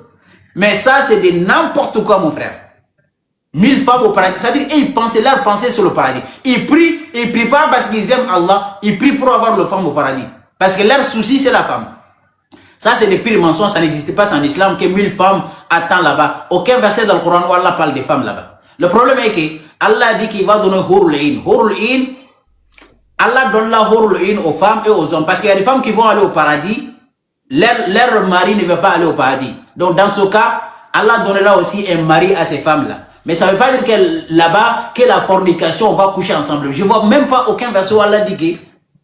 Mais ça, c'est de n'importe quoi, mon frère. 1000 femmes au paradis. C'est-à-dire, ils pensaient, leur pensée sur le paradis. Ils prient pas parce qu'ils aiment Allah. Ils prient pour avoir le femme au paradis. Parce que leur souci, c'est la femme. Ça, c'est le pire mensonge. Ça n'existe pas en islam que 1000 femmes attendent là-bas. Aucun verset dans le Coran où Allah parle des femmes là-bas. Le problème est que Allah dit qu'il va donner Hurul In. Hurul In, Allah donne la Hurul In aux femmes et aux hommes. Parce qu'il y a des femmes qui vont aller au paradis, leur mari ne veut pas aller au paradis. Donc dans ce cas, Allah donne là aussi un mari à ces femmes-là. Mais ça ne veut pas dire que là-bas, que la fornication, on va coucher ensemble. Je ne vois même pas aucun verset où Allah dit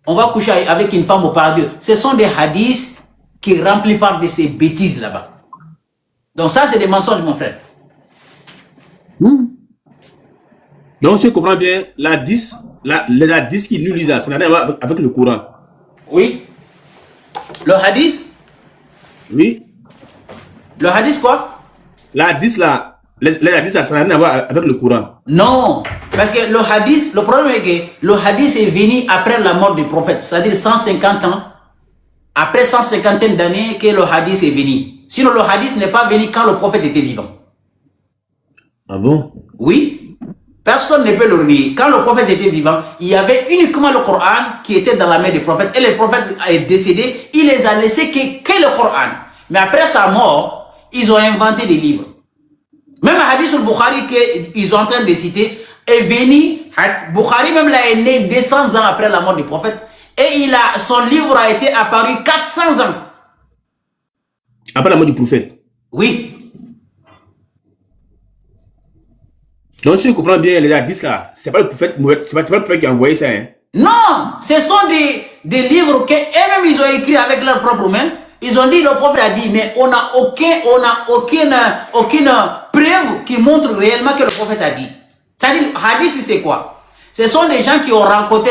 qu'on va coucher avec une femme au paradis. Ce sont des hadiths qui remplissent par de ces bêtises là-bas. Donc ça, c'est des mensonges, mon frère. Donc si je comprends bien, la 10 qui nous lisent, ça n'a rien à voir avec le Coran. Oui. Le hadith? Oui. Le hadith quoi? La 10 là, les hadiths, ça n'a rien à voir avec le Coran. Non, parce que le hadith, le problème est que le hadith est venu après la mort du prophète, c'est-à-dire 150 ans, après 150 d'années que le hadith est venu. Sinon le hadith n'est pas venu quand le prophète était vivant. Ah bon? Oui. Personne ne peut le nier. Quand le prophète était vivant, il y avait uniquement le Coran qui était dans la main du prophète. Et le prophète est décédé, il les a laissés que le Coran. Mais après sa mort, ils ont inventé des livres. Même Hadith sur Bukhari qu'ils sont en train de citer est venu. Bukhari même là est né 200 ans après la mort du prophète. Et son livre a été apparu 400 ans. Après la mort du prophète? Oui. Donc si je comprends bien, les hadiths là, c'est pas le prophète qui a envoyé ça, hein? Non, ce sont des livres qu'eux-mêmes ils ont écrits avec leurs propres mains. Ils ont dit, le prophète a dit, mais on n'a aucune preuve qui montre réellement que le prophète a dit. C'est-à-dire, hadith c'est quoi? Ce sont des gens qui ont raconté,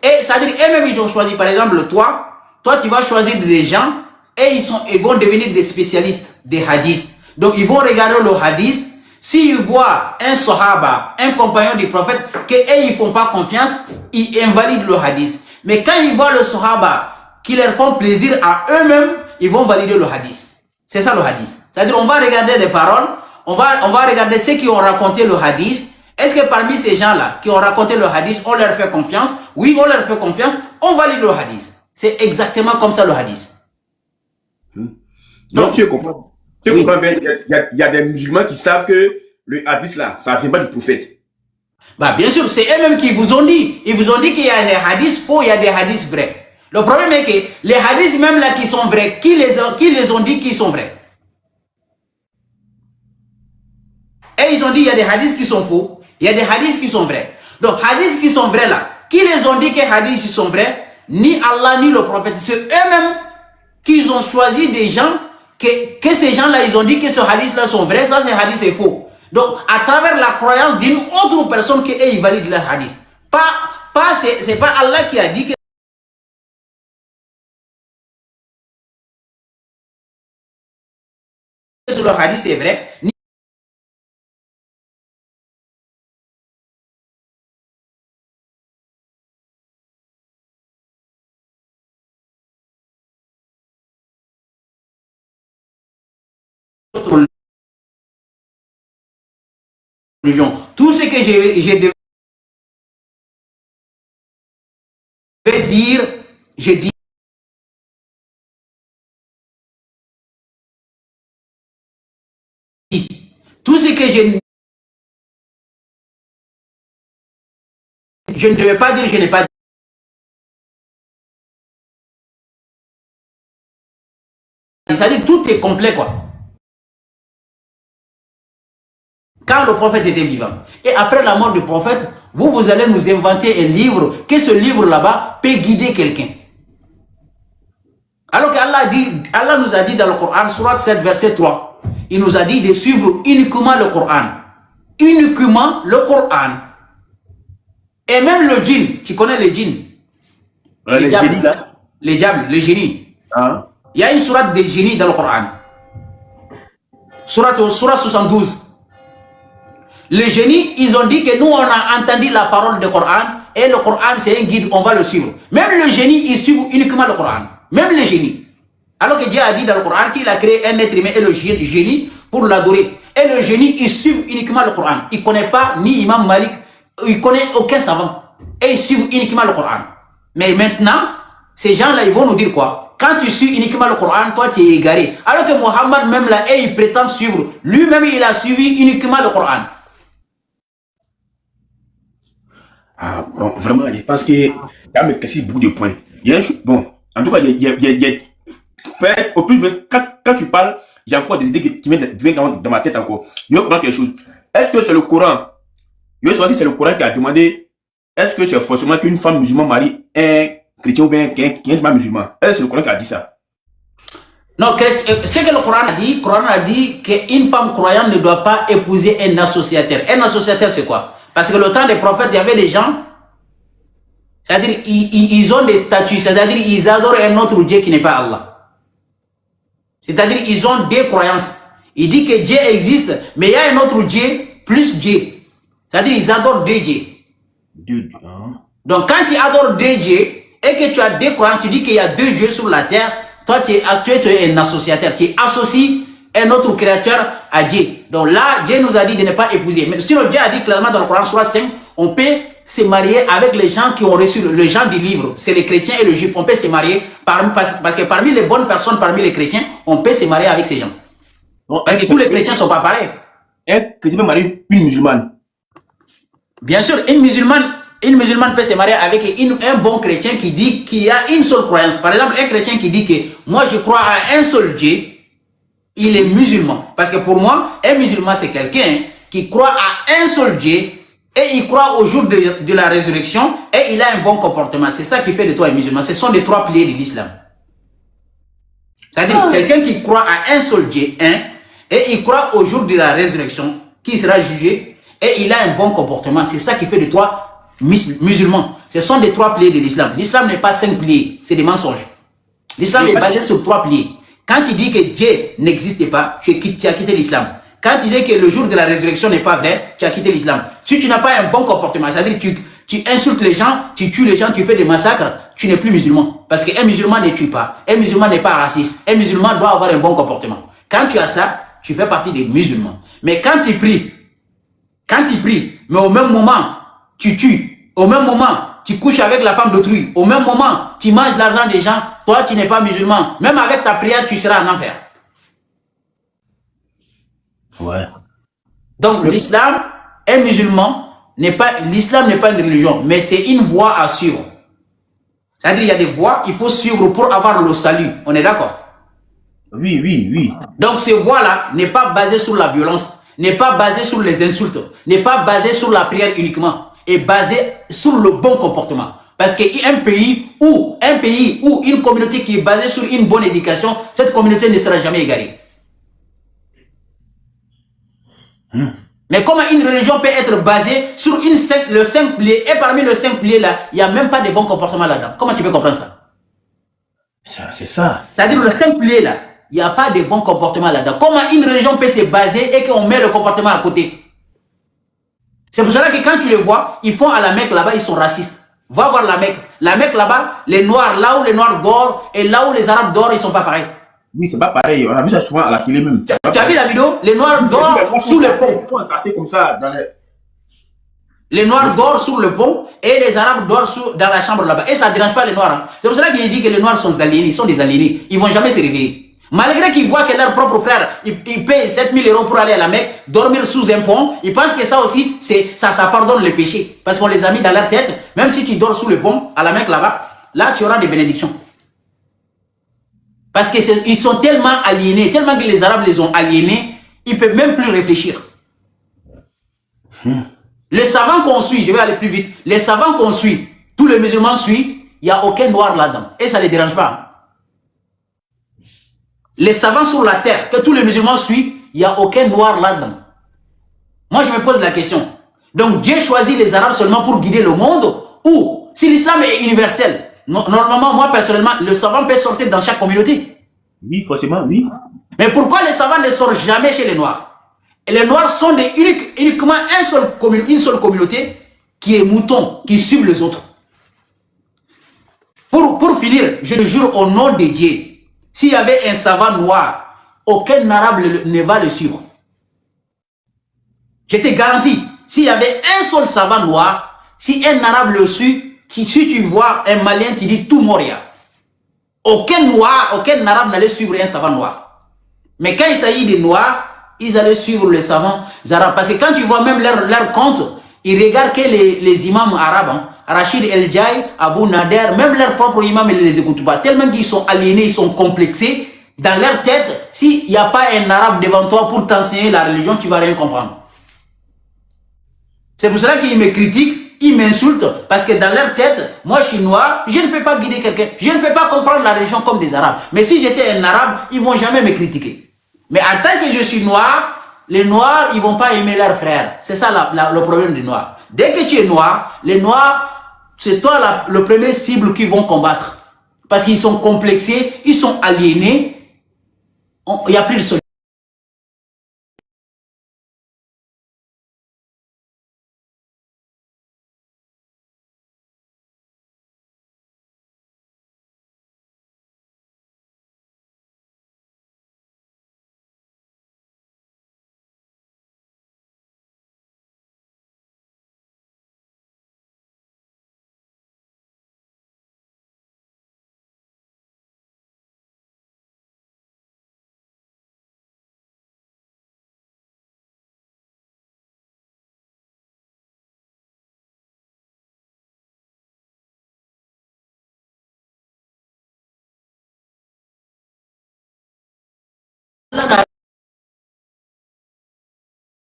et c'est-à-dire eux-mêmes ils ont choisi, par exemple, toi tu vas choisir des gens, et ils vont devenir des spécialistes des hadiths. Donc ils vont regarder le hadith. S'ils voient un sahaba, un compagnon du prophète, qu'ils ne font pas confiance, ils invalident le hadith. Mais quand ils voient le sahaba qui leur font plaisir à eux-mêmes, ils vont valider le hadith. C'est ça le hadith. C'est-à-dire on va regarder des paroles, on va regarder ceux qui ont raconté le hadith. Est-ce que parmi ces gens-là qui ont raconté le hadith, on leur fait confiance? Oui, on leur fait confiance, on valide le hadith. C'est exactement comme ça le hadith. Donc, tu comprends. Tu comprends bien, il y a des musulmans qui savent que le hadith là, ça ne vient pas du prophète. Bah, bien sûr, c'est eux-mêmes qui vous ont dit. Ils vous ont dit qu'il y a des hadiths faux, il y a des hadiths vrais. Le problème est que les hadiths même là qui sont vrais, qui les ont dit qu'ils sont vrais? Et ils ont dit il y a des hadiths qui sont faux, il y a des hadiths qui sont vrais. Donc, hadiths qui sont vrais là, qui les ont dit que hadiths sont vrais? Ni Allah, ni le prophète. C'est eux-mêmes qui ont choisi des gens que ces gens-là, ils ont dit que ce hadith-là sont vrais, ça, c'est hadith, c'est faux. Donc, à travers la croyance d'une autre personne qui ils valident leur hadith. C'est pas Allah qui a dit que le hadith c'est vrai. Tout ce que je devais dire, je dis. Tout ce que je ne devais pas dire, je n'ai pas dit. C'est-à-dire tout est complet quoi. Quand le prophète était vivant. Et après la mort du prophète, vous allez nous inventer un livre, que ce livre là-bas peut guider quelqu'un. Alors qu'Allah nous a dit dans le Coran, Surah 7, verset 3, il nous a dit de suivre uniquement le Coran. Uniquement le Coran. Et même le djinn, tu connais les djinns? Les génies là? Les diables, les génies. Hein? Il y a une sourate des génies dans le Coran. Surah 72. Les génies, ils ont dit que nous, on a entendu la parole du Coran et le Coran, c'est un guide, on va le suivre. Même le génie, il suit uniquement le Coran. Même les génies. Alors que Dieu a dit dans le Coran qu'il a créé un être humain et le génie pour l'adorer. Et le génie, il suit uniquement le Coran. Il ne connaît pas ni Imam Malik, il ne connaît aucun savant. Et il suit uniquement le Coran. Mais maintenant, ces gens-là, ils vont nous dire quoi? Quand tu suis uniquement le Coran, toi, tu es égaré. Alors que Mohammed, même là, il prétend suivre. Lui-même, il a suivi uniquement le Coran. Ah, bon, vraiment, je pense que ça me précise beaucoup de points. Il y a bon, en tout cas, au plus, quand tu parles, j'ai encore des idées qui viennent dans ma tête encore. Je vais prendre quelque chose. Est-ce que c'est le Coran? Je vais savoir si c'est le Coran qui a demandé, est-ce que c'est forcément qu'une femme musulmane marie un chrétien ou bien qui n'est pas musulman? Est-ce que c'est le Coran qui a dit ça? Non, ce que le Coran a dit qu'une femme croyante ne doit pas épouser un associataire. Un associataire, c'est quoi? Parce que le temps des prophètes, il y avait des gens, c'est-à-dire ils ont des statuts, c'est-à-dire ils adorent un autre Dieu qui n'est pas Allah. C'est-à-dire ils ont des croyances. Il dit que Dieu existe, mais il y a un autre Dieu plus Dieu. C'est-à-dire ils adorent deux dieux. Donc quand tu adores deux dieux et que tu as des croyances, tu dis qu'il y a deux dieux sur la terre, toi tu es un associataire, tu associes un autre créateur à Dieu. Donc là, Dieu nous a dit de ne pas épouser. Mais sinon, Dieu a dit clairement dans le Coran, Surah 5, on peut se marier avec les gens qui ont reçu le gens du livre. C'est les chrétiens et les juifs. On peut se marier parce que parmi les bonnes personnes, parmi les chrétiens, on peut se marier avec ces gens. Bon, parce que tous les chrétiens ne sont pas pareils. Un chrétien peut marier une musulmane? Bien sûr, une musulmane peut se marier avec un bon chrétien qui dit qu'il y a une seule croyance. Par exemple, un chrétien qui dit que moi je crois à un seul Dieu, il est musulman. Parce que pour moi, un musulman c'est quelqu'un qui croit à un seul Dieu et il croit au jour de la résurrection et il a un bon comportement. C'est ça qui fait de toi un musulman. Ce sont les trois piliers de l'islam. C'est-à-dire quelqu'un qui croit à un seul Dieu, et il croit au jour de la résurrection, qui sera jugé, et il a un bon comportement. C'est ça qui fait de toi musulman. Ce sont les trois piliers de l'islam. L'islam n'est pas 5 piliers, c'est des mensonges. L'islam est basé sur 3 piliers. Quand tu dis que Dieu n'existe pas, tu as quitté l'islam. Quand tu dis que le jour de la résurrection n'est pas vrai, tu as quitté l'islam. Si tu n'as pas un bon comportement, c'est-à-dire que tu insultes les gens, tu tues les gens, tu fais des massacres, tu n'es plus musulman. Parce qu'un musulman ne tue pas, un musulman n'est pas raciste, un musulman doit avoir un bon comportement. Quand tu as ça, tu fais partie des musulmans. Mais quand tu pries, mais au même moment, tu tues, au même moment, tu couches avec la femme d'autrui, au même moment, tu manges l'argent des gens, toi tu n'es pas musulman. Même avec ta prière, tu seras en enfer. Ouais. Donc l'islam, un musulman, l'islam n'est pas une religion, mais c'est une voie à suivre. C'est-à-dire il y a des voies qu'il faut suivre pour avoir le salut. On est d'accord? Oui, oui, oui. Donc ces voies-là n'est pas basée sur la violence, n'est pas basée sur les insultes, n'est pas basée sur la prière uniquement, est basée sur le bon comportement. Parce qu'un pays ou une communauté qui est basée sur une bonne éducation, cette communauté ne sera jamais égarée. Mais comment une religion peut être basée sur le 5 piliers, et parmi les 5 piliers là, il n'y a même pas de bons comportements là-dedans? Comment tu peux comprendre ça? C'est ça. C'est-à-dire le 5 piliers là, il n'y a pas de bons comportements là-dedans. Comment une religion peut se baser et qu'on met le comportement à côté? C'est pour cela que quand tu les vois, ils font à la Mecque là-bas, ils sont racistes. Va voir la Mecque. La Mecque là-bas, les Noirs, là où les Noirs dorment et là où les Arabes dorment, ils ne sont pas pareils. Oui, c'est pas pareil. On a vu ça souvent à la télé même. Tu as vu la vidéo? Les Noirs dorment sous le pont. Comme ça dans les... Les Noirs dorment sur le pont et les Arabes dorment dans la chambre là-bas. Et ça ne dérange pas les Noirs. Hein. C'est pour cela qu'il dit que les Noirs sont aliénés. Ils sont des aliénés. Ils ne vont jamais se réveiller. Malgré qu'ils voient que leur propre frère, il paye 7 000 € pour aller à la Mecque, dormir sous un pont, ils pensent que ça aussi, ça pardonne les péchés. Parce qu'on les a mis dans leur tête. Même si tu dors sous le pont, à la Mecque là-bas, là tu auras des bénédictions. Parce qu'ils sont tellement aliénés, tellement que les Arabes les ont aliénés, ils ne peuvent même plus réfléchir. Les savants qu'on suit, je vais aller plus vite, les savants qu'on suit, tous les musulmans suivent, il n'y a aucun noir là-dedans. Et ça ne les dérange pas. Les savants sur la terre, que tous les musulmans suivent, il n'y a aucun noir là-dedans. Moi, je me pose la question. Donc, Dieu choisit les Arabes seulement pour guider le monde? Ou, si l'islam est universel, normalement, moi, personnellement, le savant peut sortir dans chaque communauté. Oui, forcément, oui. Mais pourquoi les savants ne sortent jamais chez les Noirs? Et les Noirs sont uniquement une seule communauté qui est mouton, qui suit les autres. Pour finir, je te jure au nom de Dieu, s'il y avait un savant noir, aucun arabe ne va le suivre. Je te garantis, s'il y avait un seul savant noir, si un arabe le suit, si tu vois un malien, tu dis tout Moria. Aucun noir, aucun arabe n'allait suivre un savant noir. Mais quand il s'agit des noirs, ils allaient suivre les savants arabes. Parce que quand tu vois même leur compte, ils regardent que les imams arabes, hein, Rachid El Jai, Abu Nader, même leurs propres imams, ils ne les écoutent pas. Tellement qu'ils sont aliénés, ils sont complexés. Dans leur tête, s'il n'y a pas un arabe devant toi pour t'enseigner la religion, tu ne vas rien comprendre. C'est pour cela qu'ils me critiquent, ils m'insultent. Parce que dans leur tête, moi je suis noir, je ne peux pas guider quelqu'un. Je ne peux pas comprendre la religion comme des arabes. Mais si j'étais un arabe, ils ne vont jamais me critiquer. Mais en tant que je suis noir, les noirs, ils ne vont pas aimer leurs frères. C'est ça le problème des noirs. Dès que tu es noir, les noirs, c'est toi le premier cible qu'ils vont combattre. Parce qu'ils sont complexés, ils sont aliénés. Il n'y a plus de solution.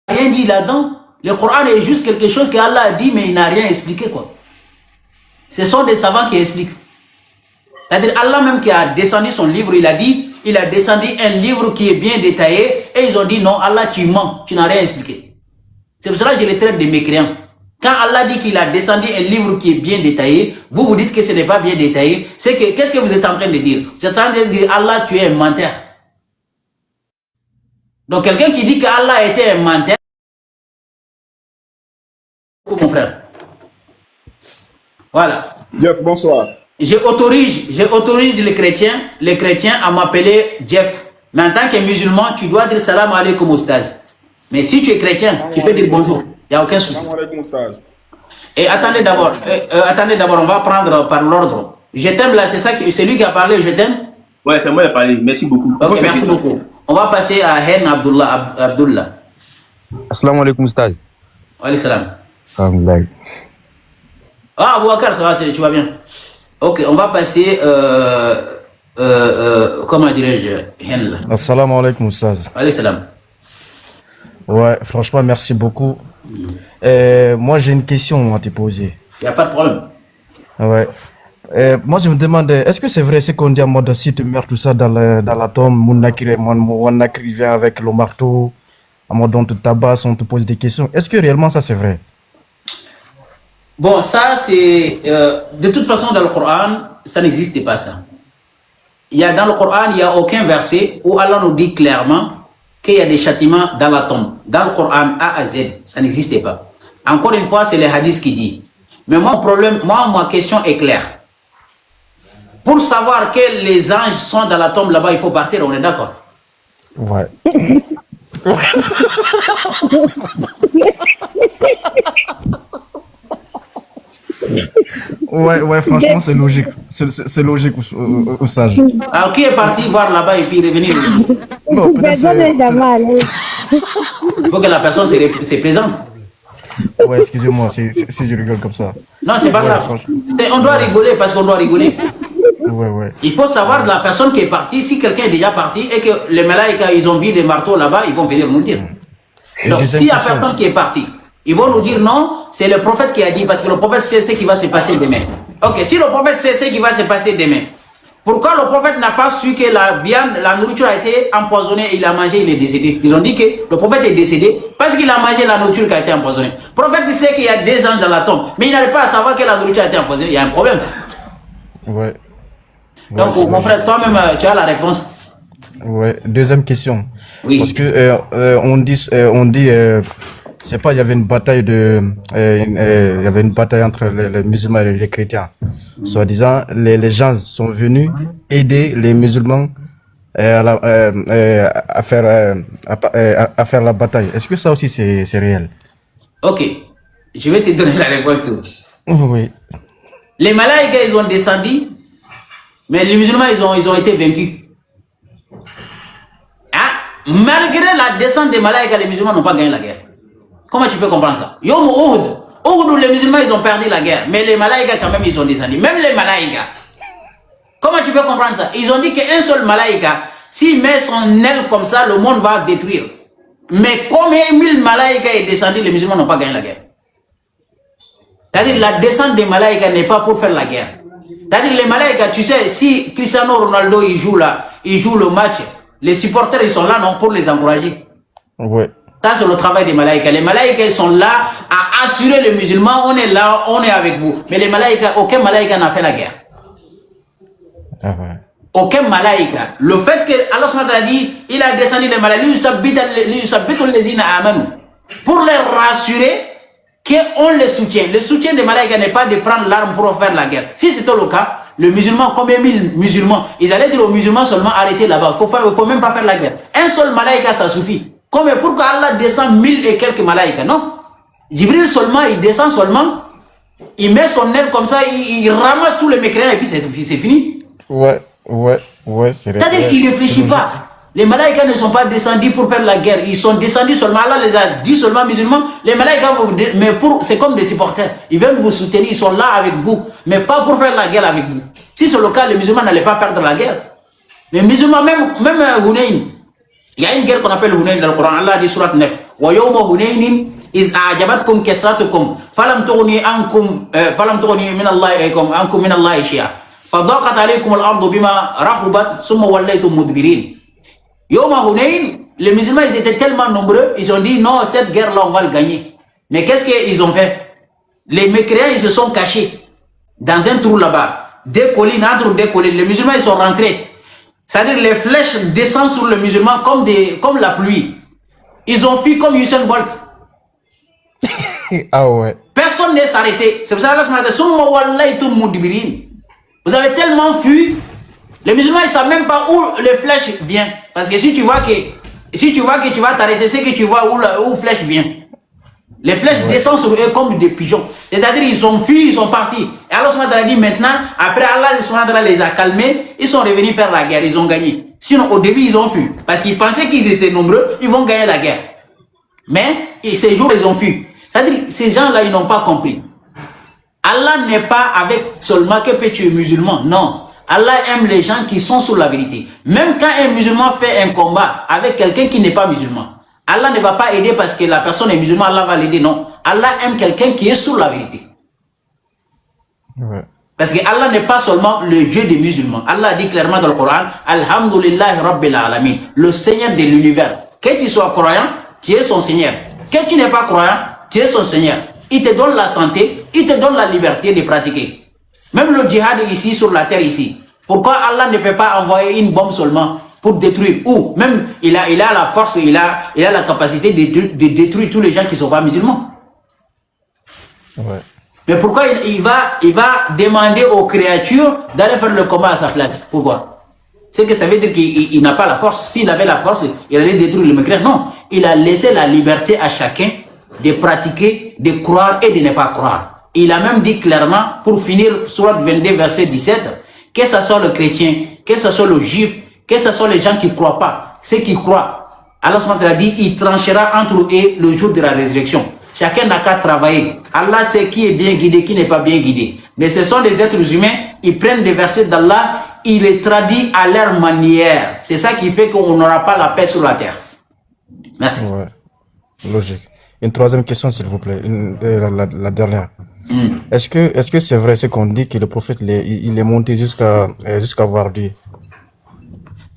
Rien dit là-dedans. Le Coran est juste quelque chose que Allah a dit, mais il n'a rien expliqué, quoi. Ce sont des savants qui expliquent. C'est-à-dire Allah même qui a descendu son livre, il a descendu un livre qui est bien détaillé, et ils ont dit non, Allah tu mens, tu n'as rien expliqué. C'est pour cela que je les traite de mécréants. Quand Allah dit qu'il a descendu un livre qui est bien détaillé, vous vous dites que ce n'est pas bien détaillé, c'est que, qu'est-ce que vous êtes en train de dire? Vous êtes en train de dire Allah tu es un menteur. Donc quelqu'un qui dit qu'Allah était un menteur, mon frère. Voilà. Jeff, bonsoir. J'autorise les chrétiens à m'appeler Jeff. Mais en tant que musulman, tu dois dire salam alaikum oustaz. Mais si tu es chrétien, tu peux dire bonjour. Il n'y a aucun souci. Salam alaikum, oustaz. Et attendez d'abord, on va prendre par l'ordre. Je t'aime là, c'est lui qui a parlé, je t'aime. Ouais, c'est moi qui ai parlé. Merci beaucoup. Ok, merci beaucoup. On va passer à Hen Abdullah. Assalamu alaikum, Ustaz. Alayhi salam. Alhamdulillah. Ah, Bouakar, ça va, tu vas bien. Ok, on va passer, comment dirais-je, Hen là. Assalamu alaikum, Ustaz. Alayhi salam. Ouais, franchement, merci beaucoup. Moi, j'ai une question à te poser. Il n'y a pas de problème. Ouais. Moi, je me demandais, est-ce que c'est vrai ce qu'on dit en mode si tu meurs tout ça dans la tombe, Mounakri vient avec le marteau, en mode on te tabasse, on te pose des questions. Est-ce que réellement ça c'est vrai? Bon, ça c'est... de toute façon, dans le Coran, ça n'existe pas ça. Dans le Coran, il n'y a aucun verset où Allah nous dit clairement qu'il y a des châtiments dans la tombe. Dans le Coran, A à Z, ça n'existe pas. Encore une fois, c'est les hadiths qui disent. Mais ma question est claire. Pour savoir que les anges sont dans la tombe là-bas, il faut partir, on est d'accord? Ouais. Ouais, franchement, c'est logique. C'est logique au sage. Alors, qui est parti voir là-bas et puis revenir? Non, Personne n'est jamais allé. Il faut que la personne se présente. Ouais, excusez-moi si je rigole comme ça. Non, c'est pas grave. On doit rigoler parce qu'on doit rigoler. Ouais. Il faut savoir la personne qui est partie, si quelqu'un est déjà parti et que les malaïkas, ils ont vu des marteaux là-bas, ils vont venir nous dire. Donc, si la personne qui est partie, ils vont nous dire non, c'est le prophète qui a dit, parce que le prophète sait ce qui va se passer demain. Ok, si le prophète sait ce qui va se passer demain, pourquoi le prophète n'a pas su que la viande, la nourriture a été empoisonnée et il a mangé, il est décédé? Ils ont dit que le prophète est décédé parce qu'il a mangé la nourriture qui a été empoisonnée. Le prophète sait qu'il y a des gens dans la tombe, mais il n'arrive pas à savoir que la nourriture a été empoisonnée. Il y a un problème. Ouais. Donc, mon frère, toi-même, tu as la réponse. Ouais. Deuxième question. Oui. Parce que on dit, c'est pas, il y avait une bataille entre les musulmans et les chrétiens. Soi-disant, les gens sont venus aider les musulmans à faire la bataille. Est-ce que ça aussi c'est réel? Ok, je vais te donner la réponse tout. Oui. Les malaïkas, ils ont descendu, mais les musulmans, ils ont été vaincus. Hein? Malgré la descente des malaïkas, les musulmans n'ont pas gagné la guerre. Comment tu peux comprendre ça? Yom Uhud, les musulmans, ils ont perdu la guerre, mais les malaïkas, quand même, ils ont descendu. Même les malaïkas. Comment tu peux comprendre ça? Ils ont dit qu'un seul malaïka, s'il met son aile comme ça, le monde va détruire. Mais combien 1000 malaïkas est descendu, les musulmans n'ont pas gagné la guerre. C'est-à-dire la descente des malaïkas n'est pas pour faire la guerre. C'est-à-dire les malaïkas, tu sais, si Cristiano Ronaldo il joue le match, les supporters ils sont là non pour les encourager. Ouais. Ça c'est le travail des malaïkas. Les malaïkas ils sont là à assurer les musulmans, on est là, on est avec vous. Mais les malaïkas, aucun malaïka n'a fait la guerre. Ah ouais. Aucun malaïka. Le fait que Allah subhanahu wa ta'ala dit, il a descendu les malaïkas, pour les rassurer qu'on les soutient. Le soutien des malaïkas n'est pas de prendre l'arme pour faire la guerre. Si c'était le cas, les musulmans, combien 1000 musulmans, ils allaient dire aux musulmans seulement arrêtez là-bas. Il ne faut même pas faire la guerre. Un seul malaïka, ça suffit. Combien? Pourquoi Allah descend 1000 et quelques malaïkas? Non. Jibril seulement, il descend seulement, il met son aile comme ça, il ramasse tous les mécréants et puis c'est fini. Ouais, c'est vrai. C'est-à-dire qu'il ne réfléchit pas. Les malaïkas ne sont pas descendus pour faire la guerre. Ils sont descendus seulement, Allah les a dit seulement musulmans. Les malaïkas, mais c'est comme des supporters. Ils viennent vous soutenir, ils sont là avec vous, mais pas pour faire la guerre avec vous. Si c'est le cas, les musulmans n'allaient pas perdre la guerre. Les musulmans, même Hunayn, il y a une guerre qu'on appelle Hunayn dans le Coran. Allah dit surat 9. Wa yawma Hunaynin iz a'jabatkum kasratukum falam tughni min Allah shay'a. فضاقت عليكم الأرض بما رحبت ثم وليتم مدبرين. Yom Hunayn, les musulmans ils étaient tellement nombreux, ils ont dit non, cette guerre-là on va le gagner. Mais qu'est-ce qu'ils ont fait? Les mécréants ils se sont cachés dans un trou là-bas, des collines, entre des collines. Les musulmans ils sont rentrés. C'est-à-dire les flèches descendent sur le musulman comme la pluie. Ils ont fui comme Usain Bolt. Ah ouais. Personne n'est s'arrêté. C'est pour ça que ce matin, vous avez tellement fui, les musulmans ils ne savent même pas où les flèches viennent. Parce que si tu vois que tu vas t'arrêter, c'est que tu vois où la flèche vient. Les flèches descendent sur eux comme des pigeons. C'est-à-dire ils ont fui, ils sont partis. Et Allah a dit maintenant, après Allah les a calmés, ils sont revenus faire la guerre, ils ont gagné. Sinon au début ils ont fui. Parce qu'ils pensaient qu'ils étaient nombreux, ils vont gagner la guerre. Mais ces jours ils ont fui. C'est-à-dire ces gens-là ils n'ont pas compris. Allah n'est pas avec seulement que tu es musulman. Non. Allah aime les gens qui sont sur la vérité. Même quand un musulman fait un combat avec quelqu'un qui n'est pas musulman, Allah ne va pas aider parce que la personne est musulmane, Allah va l'aider. Non. Allah aime quelqu'un qui est sur la vérité. Ouais. Parce que Allah n'est pas seulement le Dieu des musulmans. Allah dit clairement dans le Coran, Alhamdulillah Rabbil Alamin, le Seigneur de l'univers. Que tu sois croyant, tu es son Seigneur. Que tu n'es pas croyant, tu es son Seigneur. Il te donne la santé, il te donne la liberté de pratiquer. Même le djihad ici, sur la terre ici. Pourquoi Allah ne peut pas envoyer une bombe seulement pour détruire? Ou même il a la force, il a la capacité de détruire tous les gens qui ne sont pas musulmans. Ouais. Mais pourquoi il va demander aux créatures d'aller faire le combat à sa place? Pourquoi? C'est que ça veut dire qu'il n'a pas la force. S'il avait la force, il allait détruire le mécréant. Non, il a laissé la liberté à chacun de pratiquer, de croire et de ne pas croire. Il a même dit clairement, pour finir, Sourate 22, verset 17, que ce soit le chrétien, que ce soit le juif, que ce soit les gens qui ne croient pas, ceux qui croient. Allah a dit, il tranchera entre eux le jour de la résurrection. Chacun n'a qu'à travailler. Allah sait qui est bien guidé, qui n'est pas bien guidé. Mais ce sont des êtres humains, ils prennent des versets d'Allah, ils les traduisent à leur manière. C'est ça qui fait qu'on n'aura pas la paix sur la terre. Merci. Ouais. Logique. Une troisième question, s'il vous plaît. La dernière. Est-ce que c'est vrai ce qu'on dit que le prophète il est monté jusqu'à voir Dieu?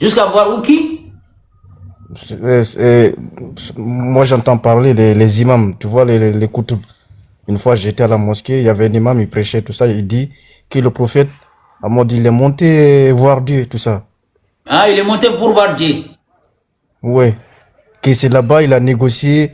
Jusqu'à voir où qui? Moi j'entends parler les imams, tu vois les koutoub. Une fois j'étais à la mosquée, il y avait un imam, il prêchait tout ça, il dit que le prophète à mode il est monté voir Dieu, tout ça. Ah, il est monté pour voir Dieu. Ouais. Que c'est là-bas il a négocié